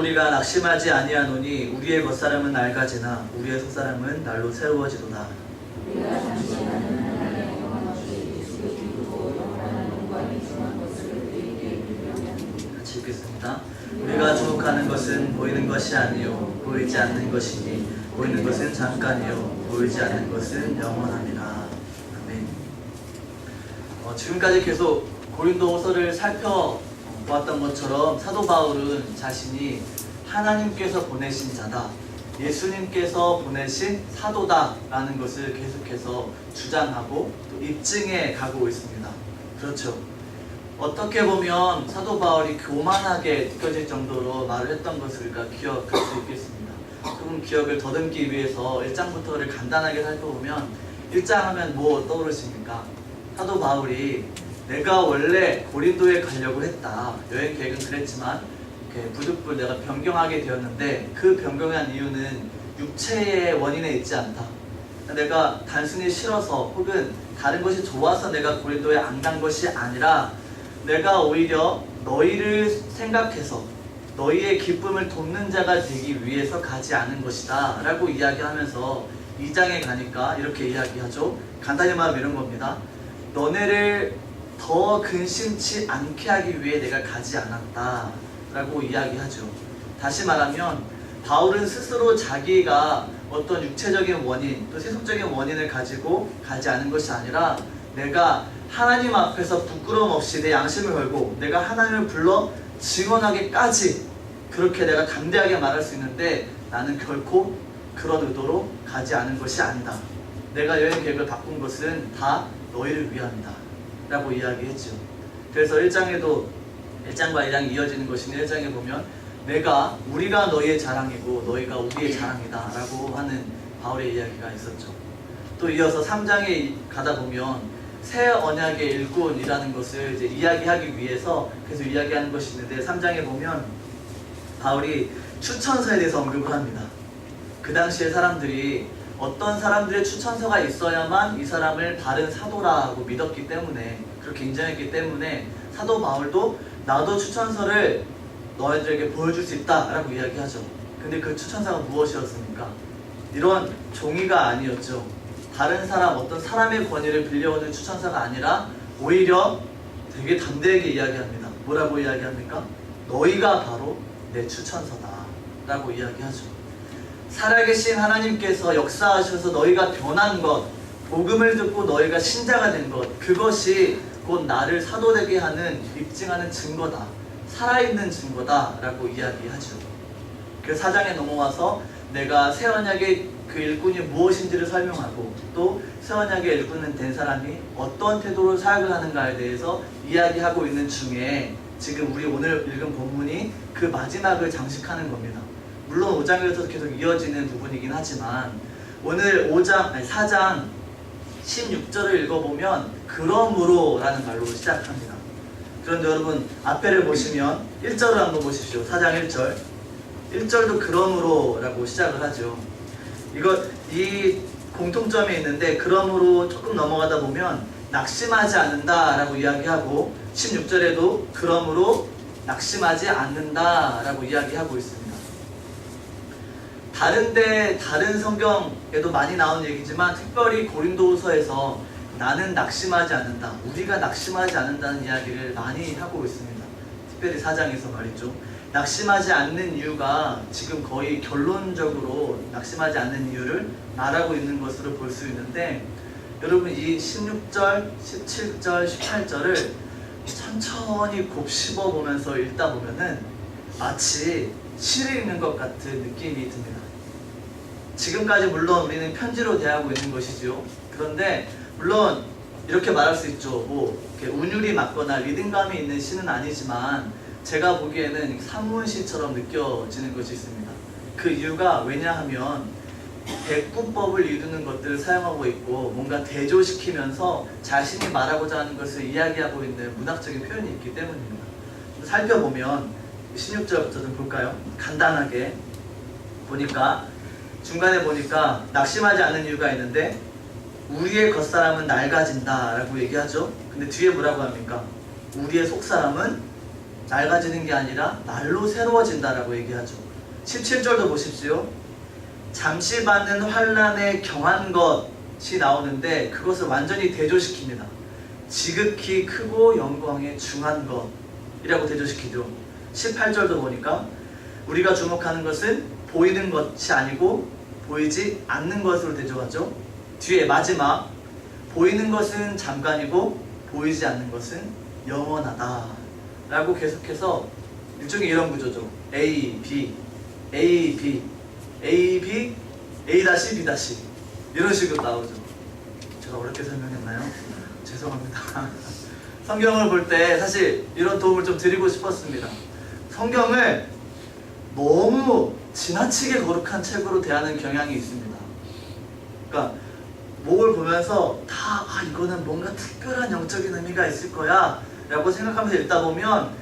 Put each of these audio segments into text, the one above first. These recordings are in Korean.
우리가 낙심하지 아니하노니 우리의 겉사람은 낡아지나 우리의 속사람은 날로 새로워지도다. 우리가 잠시나는 하나님의 영광 없이 예수를 기쁘고 영원한 영광이 중한 것을 우리에게 유명하니. 같이 읽겠습니다. 우리가 주목하는 것은 보이는 것이 아니요 보이지 않는 것이니 보이는 것은 잠깐이요 보이지 않는 것은 영원함이라. 아멘. 지금까지 계속 고린도후서를 살펴보았던 것처럼 사도 바울은 자신이 하나님께서 보내신 자다, 예수님께서 보내신 사도다라는 것을 계속해서 주장하고 또 입증해 가고 있습니다. 그렇죠. 어떻게 보면 사도 바울이 교만하게 느껴질 정도로 말을 했던 것을 우리가 기억할 수 있겠습니다. 조금 기억을 더듬기 위해서 1장부터를 간단하게 살펴보면 1장 하면 뭐 떠오르십니까? 사도 바울이 내가 원래 고린도에 가려고 했다. 여행 계획은 그랬지만 부득불 내가 변경하게 되었는데 그 변경한 이유는 육체의 원인에 있지 않다. 내가 단순히 싫어서 혹은 다른 것이 좋아서 내가 고린도에 안 간 것이 아니라 내가 오히려 너희를 생각해서 너희의 기쁨을 돕는 자가 되기 위해서 가지 않은 것이다 라고 이야기하면서 2장에 가니까 이렇게 이야기하죠. 간단히 말하면 이런 겁니다. 너네를 더 근심치 않게 하기 위해 내가 가지 않았다 라고 이야기하죠. 다시 말하면 바울은 스스로 자기가 어떤 육체적인 원인 또 세속적인 원인을 가지고 가지 않은 것이 아니라 내가 하나님 앞에서 부끄러움 없이 내 양심을 걸고 내가 하나님을 불러 증언하기까지 그렇게 내가 담대하게 말할 수 있는데 나는 결코 그런 의도로 가지 않은 것이 아니다. 내가 여행 계획을 바꾼 것은 다 너희를 위함이다 라고 이야기했죠. 그래서 1장과 2장이 이어지는 것인데 1장에 보면 우리가 너희의 자랑이고 너희가 우리의 자랑이다 라고 하는 바울의 이야기가 있었죠. 또 이어서 3장에 가다 보면 새 언약의 일꾼이라는 것을 이제 이야기하기 위해서 계속 이야기하는 것이 있는데 3장에 보면 바울이 추천서에 대해서 언급을 합니다. 그 당시에 사람들이 어떤 사람들의 추천서가 있어야만 이 사람을 바른 사도라고 믿었기 때문에 그렇게 인정했기 때문에 사도 바울도 나도 추천서를 너희들에게 보여줄 수 있다 라고 이야기하죠. 근데 그 추천서가 무엇이었습니까? 이런 종이가 아니었죠. 다른 사람, 어떤 사람의 권위를 빌려오는 추천서가 아니라 오히려 되게 담대하게 이야기합니다. 뭐라고 이야기합니까? 너희가 바로 내 추천서다 라고 이야기하죠. 살아계신 하나님께서 역사하셔서 너희가 변한 것, 복음을 듣고 너희가 신자가 된 것, 그것이 곧 나를 사도되게 하는 입증하는 증거다, 살아있는 증거다 라고 이야기하죠. 그래서 4장에 넘어와서 내가 새 언약의 그 일꾼이 무엇인지를 설명하고 또 새 언약의 일꾼은 된 사람이 어떤 태도로 사역을 하는가에 대해서 이야기하고 있는 중에 지금 우리 오늘 읽은 본문이 그 마지막을 장식하는 겁니다. 물론 5장에서도 계속 이어지는 부분이긴 하지만 오늘 4장 16절을 읽어보면 그러므로 라는 말로 시작합니다. 그런데 여러분 앞에를 보시면 1절을 한번 보십시오. 4장 1절 1절도 그러므로 라고 시작을 하죠. 이 공통점이 있는데 그러므로 조금 넘어가다 보면 낙심하지 않는다 라고 이야기하고 16절에도 그러므로 낙심하지 않는다 라고 이야기하고 있습니다. 다른 성경에도 많이 나오는 얘기지만 특별히 고린도후서에서 나는 낙심하지 않는다, 우리가 낙심하지 않는다는 이야기를 많이 하고 있습니다. 특별히 4장에서 말이죠. 낙심하지 않는 이유가 지금 거의 결론적으로 낙심하지 않는 이유를 말하고 있는 것으로 볼 수 있는데 여러분 이 16절, 17절, 18절을 천천히 곱씹어 보면서 읽다 보면은 마치 시를 읽는 것 같은 느낌이 듭니다. 지금까지 물론 우리는 편지로 대하고 있는 것이죠. 그런데 물론 이렇게 말할 수 있죠. 운율이 맞거나 리듬감이 있는 시는 아니지만 제가 보기에는 산문시처럼 느껴지는 것이 있습니다. 그 이유가 왜냐하면 대꾸법을 이루는 것들을 사용하고 있고 뭔가 대조시키면서 자신이 말하고자 하는 것을 이야기하고 있는 문학적인 표현이 있기 때문입니다. 살펴보면 16절부터 좀 볼까요? 간단하게 보니까 중간에 보니까 낙심하지 않는 이유가 있는데 우리의 겉사람은 낡아진다 라고 얘기하죠. 근데 뒤에 뭐라고 합니까? 우리의 속사람은 낡아지는 게 아니라 날로 새로워진다라고 얘기하죠. 17절도 보십시오. 잠시 받는 환난에 경한 것이 나오는데 그것을 완전히 대조시킵니다. 지극히 크고 영광에 중한 것이라고 대조시키죠. 18절도 보니까 우리가 주목하는 것은 보이는 것이 아니고 보이지 않는 것으로 대조하죠. 뒤에 마지막 보이는 것은 잠깐이고 보이지 않는 것은 영원하다 라고 계속해서 일종의 이런 구조죠. A, B, A, B, A, B, A 다시 B 다시 이런 식으로 나오죠. 제가 어렵게 설명했나요? 죄송합니다. 성경을 볼 때 사실 이런 도움을 좀 드리고 싶었습니다. 성경을 너무 지나치게 거룩한 책으로 대하는 경향이 있습니다. 그러니까 뭘 보면서 다 이거는 뭔가 특별한 영적인 의미가 있을 거야 라고 생각하면서 읽다 보면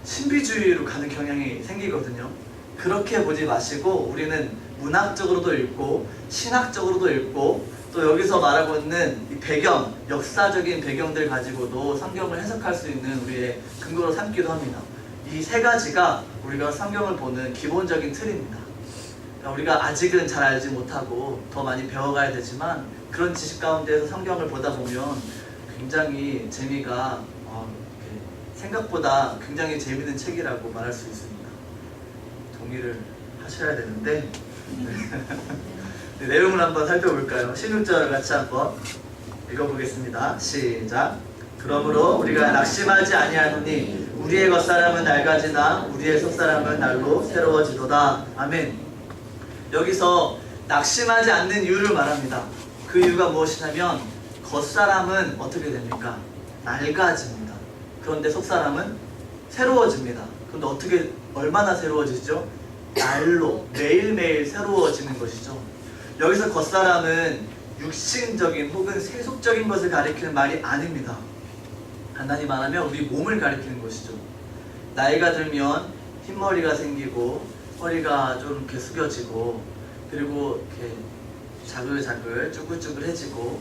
신비주의로 가는 경향이 생기거든요. 그렇게 보지 마시고 우리는 문학적으로도 읽고 신학적으로도 읽고 또 여기서 말하고 있는 이 배경, 역사적인 배경들 가지고도 성경을 해석할 수 있는 우리의 근거로 삼기도 합니다. 이 세 가지가 우리가 성경을 보는 기본적인 틀입니다. 그러니까 우리가 아직은 잘 알지 못하고 더 많이 배워가야 되지만 그런 지식 가운데서 성경을 보다 보면 굉장히 재미가 생각보다 굉장히 재미있는 책이라고 말할 수 있습니다. 동의를 하셔야 되는데 네, 내용을 한번 살펴볼까요? 16절 같이 한번 읽어보겠습니다. 시작. 그러므로 우리가 낙심하지 아니하노니 우리의 겉사람은 낡아지나 우리의 속사람은 날로 새로워지도다. 아멘. 여기서 낙심하지 않는 이유를 말합니다. 그 이유가 무엇이냐면 겉사람은 어떻게 됩니까? 낡아집니다. 그런데 속사람은 새로워집니다. 그런데 어떻게 얼마나 새로워지죠? 날로 매일매일 새로워지는 것이죠. 여기서 겉사람은 육신적인 혹은 세속적인 것을 가리키는 말이 아닙니다. 간단히 말하면 우리 몸을 가리키는 것이죠. 나이가 들면 흰머리가 생기고 허리가 좀 이렇게 숙여지고 그리고 이렇게 자글자글 쭈글쭈글해지고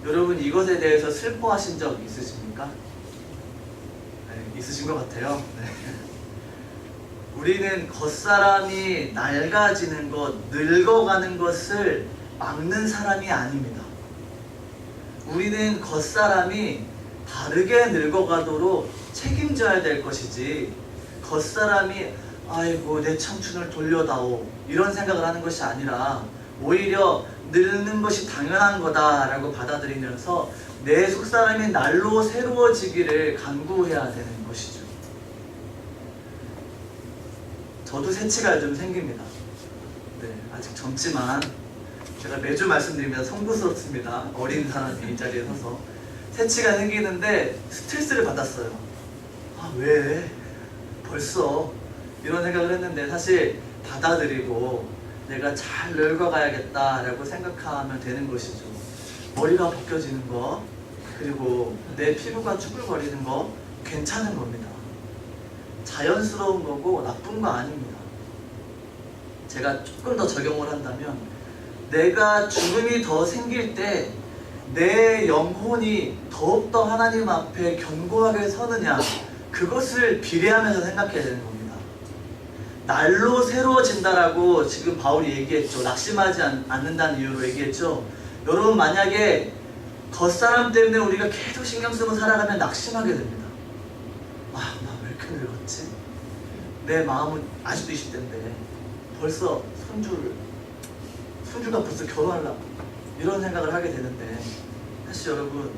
여러분 이것에 대해서 슬퍼하신 적 있으십니까? 네, 있으신 것 같아요. 네. 우리는 겉사람이 낡아지는 것, 늙어가는 것을 막는 사람이 아닙니다. 우리는 겉사람이 다르게 늙어가도록 책임져야 될 것이지 겉사람이 아이고 내 청춘을 돌려다오 이런 생각을 하는 것이 아니라 오히려 늙는 것이 당연한 거다라고 받아들이면서 내 속사람이 날로 새로워지기를 간구해야 되는 것이죠. 저도 새치가 좀 생깁니다. 네, 아직 젊지만 제가 매주 말씀드리면 송구스럽습니다. 어린 사람이 이 자리에 서서 새치가 생기는데 스트레스를 받았어요. 아, 왜? 벌써 이런 생각을 했는데 사실 받아들이고 내가 잘 늙어가야겠다라고 생각하면 되는 것이죠. 머리가 벗겨지는 거 그리고 내 피부가 쭈글거리는 거 괜찮은 겁니다. 자연스러운 거고 나쁜 거 아닙니다. 제가 조금 더 적용을 한다면 내가 죽음이 더 생길 때 내 영혼이 더욱더 하나님 앞에 견고하게 서느냐 그것을 비례하면서 생각해야 되는 겁니다. 날로 새로워진다라고 지금 바울이 얘기했죠. 낙심하지 않는다는 이유로 얘기했죠. 여러분 만약에 겉사람 때문에 우리가 계속 신경 쓰고 살아가면 낙심하게 됩니다. 나 왜 이렇게 늙었지? 내 마음은 아직도 20대인데 벌써 손주가 벌써 결혼하려고 이런 생각을 하게 되는데 사실 여러분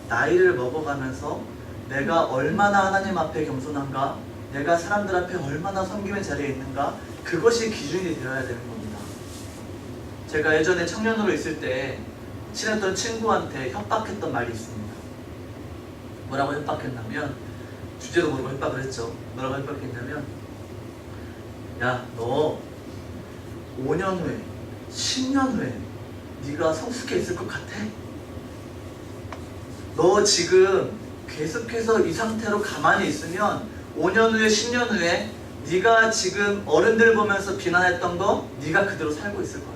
나이를 먹어가면서 내가 얼마나 하나님 앞에 겸손한가 내가 사람들 앞에 얼마나 섬김의 자리에 있는가 그것이 기준이 되어야 되는 겁니다. 제가 예전에 청년으로 있을 때 친했던 친구한테 협박했던 말이 있습니다. 뭐라고 협박했냐면 주제도 모르고 협박을 했죠. 뭐라고 협박했냐면 야, 너 5년 후에 10년 후에 네가 성숙해 있을 것 같아? 너 지금 계속해서 이 상태로 가만히 있으면 5년 후에 10년 후에 네가 지금 어른들 보면서 비난했던 거 네가 그대로 살고 있을 거야.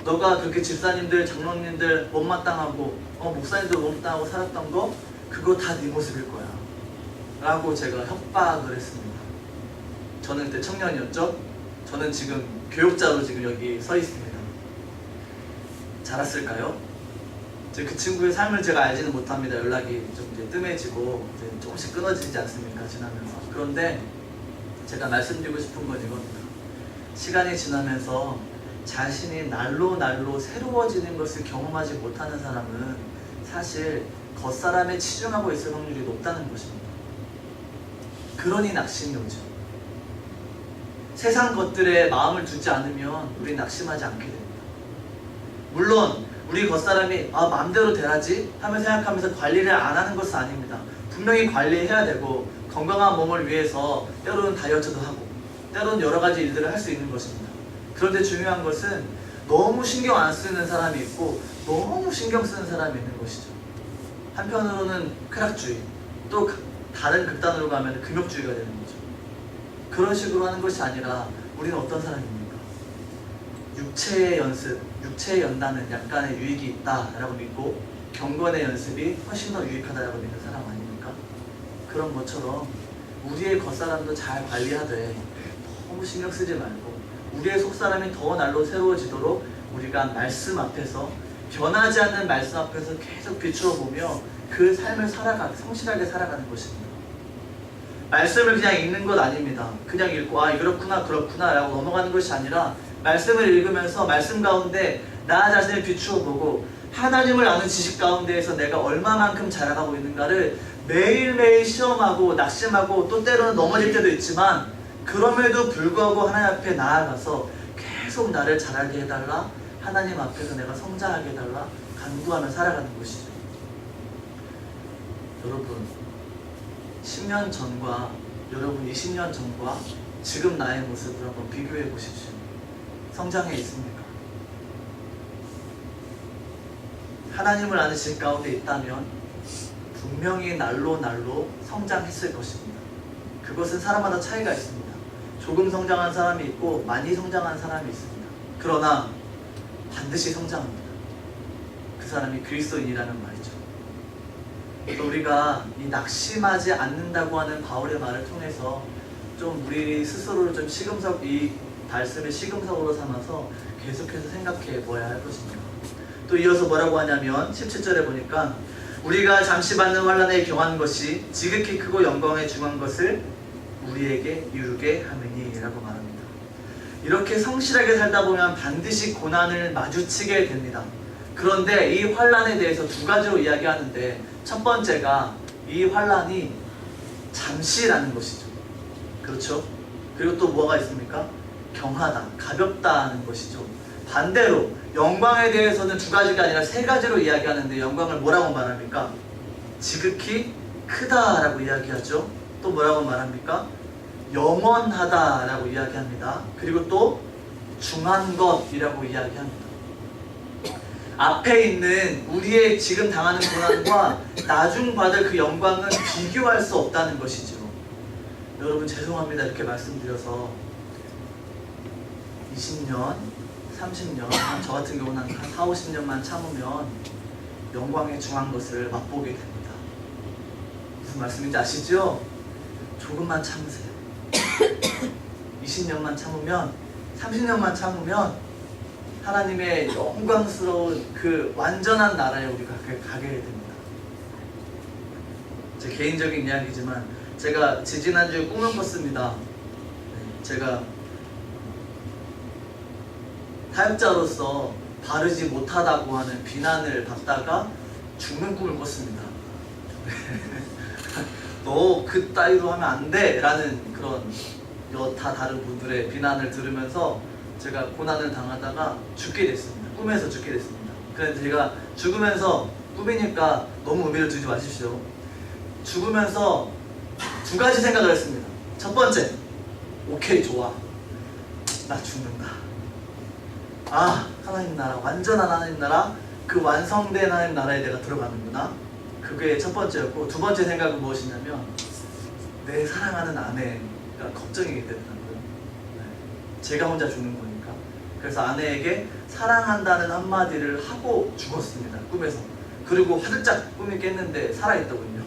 너가 그렇게 집사님들, 장로님들 못마땅하고 목사님들 못마땅하고 살았던 거 그거 다 네 모습일 거야 라고 제가 협박을 했습니다. 저는 그때 청년이었죠. 저는 지금 교육자로 지금 여기 서 있습니다. 잘했을까요? 그 친구의 삶을 제가 알지는 못합니다. 연락이 좀 이제 뜸해지고 이제 조금씩 끊어지지 않습니까? 지나면서. 그런데 제가 말씀드리고 싶은 건 이겁니다. 시간이 지나면서 자신이 날로 새로워지는 것을 경험하지 못하는 사람은 사실 겉사람에 치중하고 있을 확률이 높다는 것입니다. 그러니 낙심이 오죠. 세상 것들에 마음을 두지 않으면 우리 낙심하지 않게 됩니다. 물론 우리 겉사람이 마음대로 돼야지 하며 생각하면서 관리를 안 하는 것은 아닙니다. 분명히 관리해야 되고 건강한 몸을 위해서 때로는 다이어트도 하고 때로는 여러 가지 일들을 할 수 있는 것입니다. 그런데 중요한 것은 너무 신경 안 쓰는 사람이 있고 너무 신경 쓰는 사람이 있는 것이죠. 한편으로는 쾌락주의, 또 다른 극단으로 가면 금욕주의가 되는 거죠. 그런 식으로 하는 것이 아니라 우리는 어떤 사람입니까? 육체의 연습, 육체의 연단은 약간의 유익이 있다라고 믿고 경건의 연습이 훨씬 더 유익하다라고 믿는 사람 아닙니까? 그런 것처럼 우리의 겉사람도 잘 관리하되 너무 신경 쓰지 말고 우리의 속사람이 더 날로 새로워지도록 우리가 말씀 앞에서 변하지 않는 말씀 앞에서 계속 비추어 보며 그 삶을 성실하게 살아가는 것입니다. 말씀을 그냥 읽는 것 아닙니다. 그냥 읽고 그렇구나 라고 넘어가는 것이 아니라 말씀을 읽으면서 말씀 가운데 나 자신을 비추어 보고 하나님을 아는 지식 가운데에서 내가 얼마만큼 자라가고 있는가를 매일매일 시험하고 낙심하고 또 때로는 넘어질 때도 있지만 그럼에도 불구하고 하나님 앞에 나아가서 계속 나를 자라게 해달라, 하나님 앞에서 내가 성장하게 해달라 간구하며 살아가는 것이죠. 여러분 10년 전과 여러분 20년 전과 지금 나의 모습을 한번 비교해 보십시오. 성장해 있습니까? 하나님을 아는 질 가운데 있다면 분명히 날로 성장했을 것입니다. 그것은 사람마다 차이가 있습니다. 조금 성장한 사람이 있고 많이 성장한 사람이 있습니다. 그러나 반드시 성장합니다. 그 사람이 그리스도인이라는 말이죠. 또 우리가 이 낙심하지 않는다고 하는 바울의 말을 통해서 좀 우리 스스로를 좀 이 말씀의 시금석으로 삼아서 계속해서 생각해 보아야 할 것입니다. 또 이어서 뭐라고 하냐면 17절에 보니까 우리가 잠시 받는 환난에 경한 것이 지극히 크고 영광에 중한 것을 우리에게 이루게 하느니 라고 말합니다. 이렇게 성실하게 살다 보면 반드시 고난을 마주치게 됩니다. 그런데 이 환난에 대해서 두 가지로 이야기하는데 첫 번째가 이 환난이 잠시라는 것이죠. 그렇죠? 그리고 또 뭐가 있습니까? 경하다, 가볍다는 것이죠. 반대로 영광에 대해서는 두 가지가 아니라 세 가지로 이야기하는데 영광을 뭐라고 말합니까? 지극히 크다라고 이야기하죠. 또 뭐라고 말합니까? 영원하다라고 이야기합니다. 그리고 또 중한 것이라고 이야기합니다. 앞에 있는 우리의 지금 당하는 고난과 나중 받을 그 영광은 비교할 수 없다는 것이죠. 여러분 죄송합니다. 이렇게 말씀드려서 20년, 30년, 저 같은 경우는 한 4, 50년만 참으면 영광에 중한 것을 맛보게 됩니다. 무슨 말씀인지 아시죠? 조금만 참으세요. 20년만 참으면, 30년만 참으면 하나님의 영광스러운 그 완전한 나라에 우리가 가게 됩니다. 제 개인적인 이야기지만 제가 지지난주에 꿈을 꿨습니다. 제가 사역자로서 바르지 못하다고 하는 비난을 받다가 죽는 꿈을 꿨습니다. 너 그따위로 하면 안 돼! 라는 그런 여타 다른 분들의 비난을 들으면서 제가 고난을 당하다가 죽게 됐습니다. 꿈에서 죽게 됐습니다. 그래서 제가 죽으면서 꿈이니까 너무 의미를 두지 마십시오. 죽으면서 두 가지 생각을 했습니다. 첫 번째, 오케이 좋아. 나 죽는다. 하나님 나라, 완전한 하나님 나라, 그 완성된 하나님 나라에 내가 들어가는구나. 그게 첫 번째였고, 두 번째 생각은 무엇이냐면 내 사랑하는 아내가 걱정이 됐다고요. 제가 혼자 죽는 거니까. 그래서 아내에게 사랑한다는 한마디를 하고 죽었습니다. 꿈에서. 그리고 화들짝 꿈이 깼는데 살아있더군요.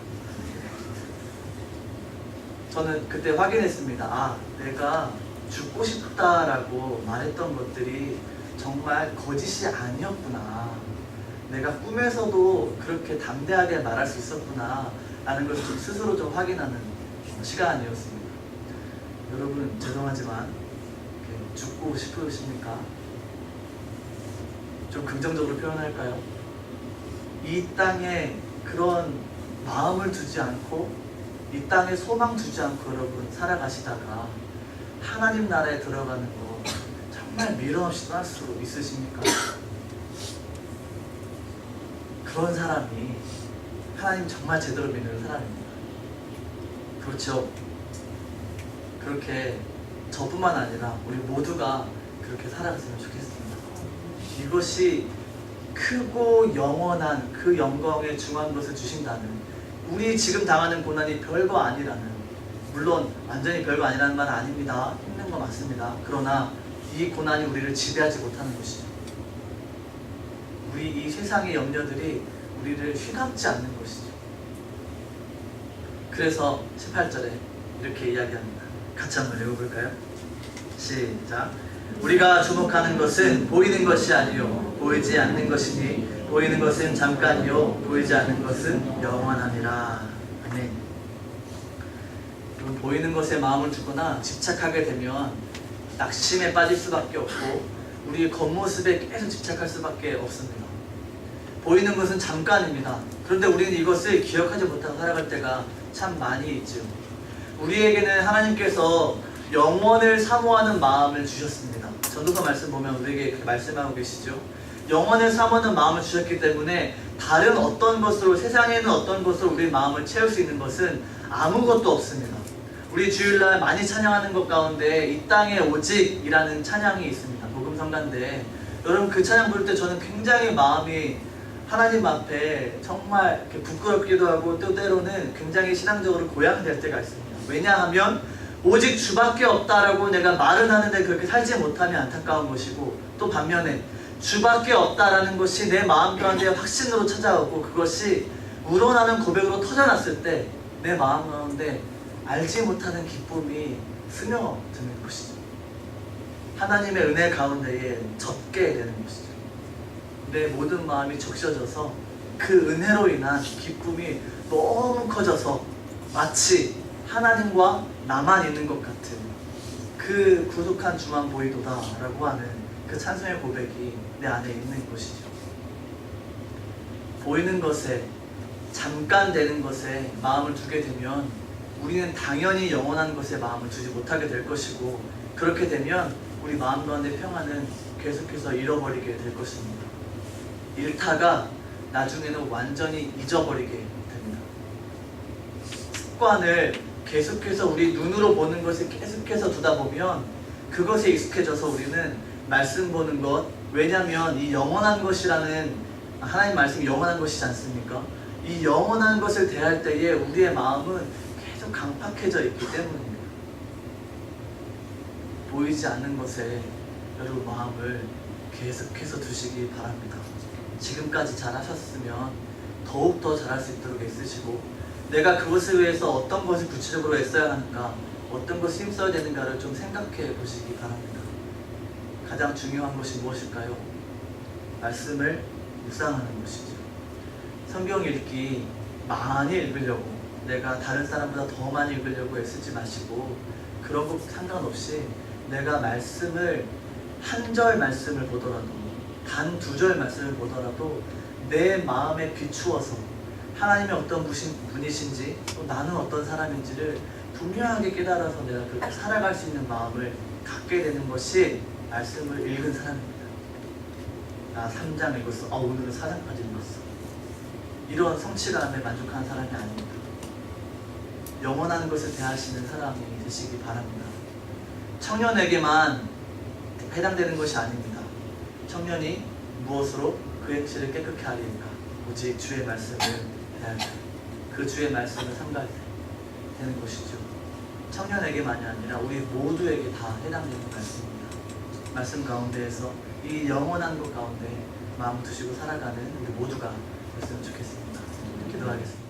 저는 그때 확인했습니다. 아, 내가 죽고 싶다라고 말했던 것들이 정말 거짓이 아니었구나. 내가 꿈에서도 그렇게 담대하게 말할 수 있었구나 라는 것을 좀 스스로 좀 확인하는 시간이었습니다. 여러분, 죄송하지만 죽고 싶으십니까? 좀 긍정적으로 표현할까요? 이 땅에 그런 마음을 두지 않고 이 땅에 소망 두지 않고 여러분 살아가시다가 하나님 나라에 들어가는 거 정말 미련 없이 떠날 수 있으십니까? 그런 사람이 하나님 정말 제대로 믿는 사람입니다. 그렇죠? 그렇게 저뿐만 아니라 우리 모두가 그렇게 살아갔으면 좋겠습니다. 이것이 크고 영원한 그 영광에 중한 것을 주신다는, 우리 지금 당하는 고난이 별거 아니라는, 물론 완전히 별거 아니라는 말은 아닙니다. 힘든 거 맞습니다. 그러나 이 고난이 우리를 지배하지 못하는 것이죠. 우리 이 세상의 염려들이 우리를 휘감지 않는 것이죠. 그래서 18절에 이렇게 이야기합니다. 같이 한번 읽어볼까요? 시작. 우리가 주목하는 것은 보이는 것이 아니요 보이지 않는 것이니 보이는 것은 잠깐이요 보이지 않는 것은 영원하니라. 아멘. 보이는 것에 마음을 두거나 집착하게 되면 낙심에 빠질 수밖에 없고 우리의 겉모습에 계속 집착할 수밖에 없습니다. 보이는 것은 잠깐입니다. 그런데 우리는 이것을 기억하지 못하고 살아갈 때가 참 많이 있죠. 우리에게는 하나님께서 영원을 사모하는 마음을 주셨습니다. 전도서 말씀 보면 우리에게 그렇게 말씀하고 계시죠. 영원을 사모하는 마음을 주셨기 때문에 다른 어떤 것으로, 세상에는 어떤 것으로 우리 마음을 채울 수 있는 것은 아무것도 없습니다. 우리 주일날 많이 찬양하는 것 가운데 이 땅에 오직이라는 찬양이 있습니다. 복음성가인데 여러분, 그 찬양 부를 때 저는 굉장히 마음이 하나님 앞에 정말 이렇게 부끄럽기도 하고 때로는 굉장히 신앙적으로 고양될 때가 있습니다. 왜냐하면 오직 주밖에 없다라고 내가 말은 하는데 그렇게 살지 못하면 안타까운 것이고, 또 반면에 주밖에 없다라는 것이 내 마음 가운데 확신으로 찾아오고 그것이 우러나는 고백으로 터져났을 때 내 마음 가운데 알지 못하는 기쁨이 스며드는 것이죠. 하나님의 은혜 가운데에 젖게 되는 것이죠. 내 모든 마음이 적셔져서 그 은혜로 인한 기쁨이 너무 커져서 마치 하나님과 나만 있는 것 같은 그 구속한 주만 보이도다 라고 하는 그 찬송의 고백이 내 안에 있는 것이죠. 보이는 것에, 잠깐 되는 것에 마음을 두게 되면 우리는 당연히 영원한 것에 마음을 두지 못하게 될 것이고, 그렇게 되면 우리 마음 가운데 평안은 계속해서 잃어버리게 될 것입니다. 잃다가 나중에는 완전히 잊어버리게 됩니다. 습관을 계속해서 우리 눈으로 보는 것을 계속해서 두다 보면 그것에 익숙해져서 우리는 말씀 보는 것, 왜냐하면 이 영원한 것이라는 하나님 말씀이 영원한 것이지 않습니까? 이 영원한 것을 대할 때에 우리의 마음은 계속 강팍해져 있기 때문입니다. 보이지 않는 것에 여러분 마음을 계속해서 두시기 바랍니다. 지금까지 잘하셨으면 더욱더 잘할 수 있도록 애쓰시고, 내가 그것을 위해서 어떤 것을 구체적으로 애써야 하는가, 어떤 것을 힘써야 되는가를 좀 생각해 보시기 바랍니다. 가장 중요한 것이 무엇일까요? 말씀을 묵상하는 것이죠. 성경 읽기 많이 읽으려고, 내가 다른 사람보다 더 많이 읽으려고 애쓰지 마시고, 그런 것 상관없이 내가 말씀을 한 절 말씀을 보더라도, 단 2절 말씀을 보더라도 내 마음에 비추어서 하나님이 어떤 분이신지, 또 나는 어떤 사람인지를 분명하게 깨달아서 내가 그렇게 살아갈 수 있는 마음을 갖게 되는 것이 말씀을 읽은 사람입니다. 나 3장 읽었어, 오늘은 4장까지 읽었어, 이런 성취감에 만족하는 사람이 아닙니다. 영원한 것을 대하시는 사람이 되시기 바랍니다. 청년에게만 해당되는 것이 아닙니다. 청년이 무엇으로 그 행실을 깨끗게 하리까? 오직 주의 말씀을 대할 때, 그 주의 말씀을 삼갈 때 되는 것이죠. 청년에게만이 아니라 우리 모두에게 다 해당되는 말씀입니다. 말씀 가운데에서 이 영원한 것 가운데 마음 두시고 살아가는 우리 모두가 됐으면 좋겠습니다. 기도하겠습니다.